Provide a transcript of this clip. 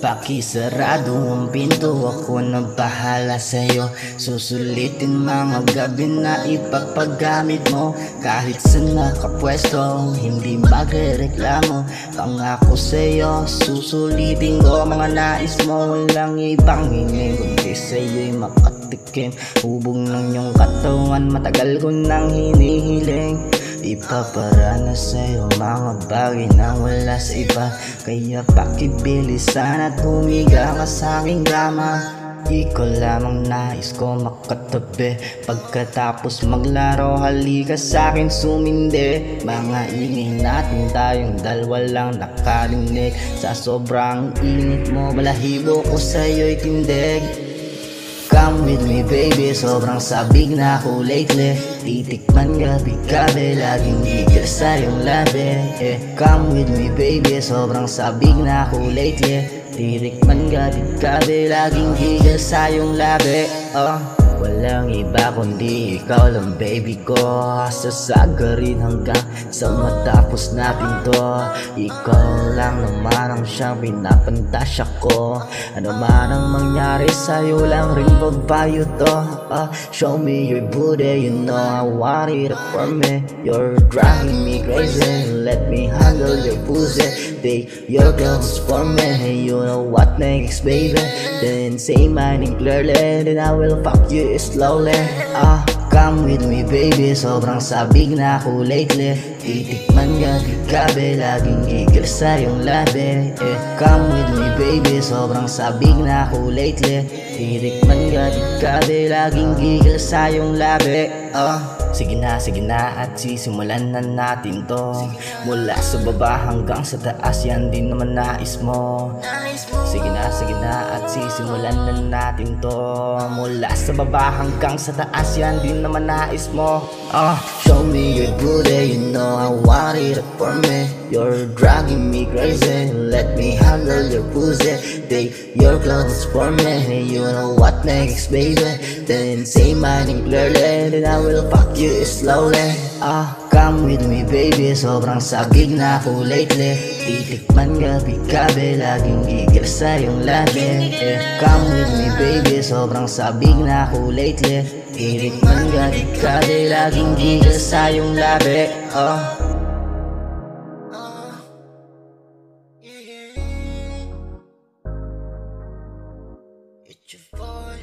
Pakisarado ang pinto, ako na bahala sa'yo. Susulitin mga gabi na ipagpagamit mo. Kahit saan nakapwesto, hindi magrereklamo. Pangako sa'yo, susulitin ko mga nais mo. Walang ibang hiling kundi sa'yo'y makatikim. Hubog ng iyong katawan, matagal ko nang hinihiling. Ipaparana sa'yo mga bagay na wala sa iba. Kaya pakibilisan at humiga ka sa'king kama. Ikaw lamang nais ko makatabi. Pagkatapos maglaro, halika sa'kin sumindi. Mga ingay natin tayong dalawa lang nakarinig. Sa sobrang init mo, balahibo ko sa'yo'y tindig. Come with me baby, sobrang sabig na ako lately. Titikman gabi-gabi, laging higil sa iyong labi. Come with me baby, sobrang sabig na ako lately. Titikman gabi-gabi, laging higil sa iyong labi. Walang iba kundi ikaw lang baby ko. Sasagarin hanggang sa matapos natin to. Ikaw lang naman ang siyang pinapantasya ko. Ano man ang mangyari sa'yo lang rin babayo to. Show me your booty, you know I want it for me. You're driving me crazy, let me handle your pussy. Take your clothes for me, you know what next baby. Then say my name clearly, then I will fuck you slowly. Come with me baby, sobrang sabig na ako lately. Titikman gabi-gabi, laging higil sa iyong labi. Come with me baby, sobrang sabig na ako lately. Titikman gabi-gabi, laging higil sa iyong labi. Sige na at sisimulan na natin to. Mula sa baba hanggang sa taas, yan din naman nais mo. Sige na at sisimulan na natin to. Mula sa baba hanggang sa taas, yan din naman nais mo. Show me your booty, you know I want it for me. You're dragging me crazy, let me handle your pussy. Take your clothes for me, you know what next baby. Then say my name clearly, then I will fuck you slowly. Come with me baby, sobrang sabig na ako lately. Titikman gabi-gabi, laging higil sa iyong labi. Come with me baby, sobrang sabig na ako lately. Titikman gabi-gabi, laging higil sa iyong labi. It's your boy,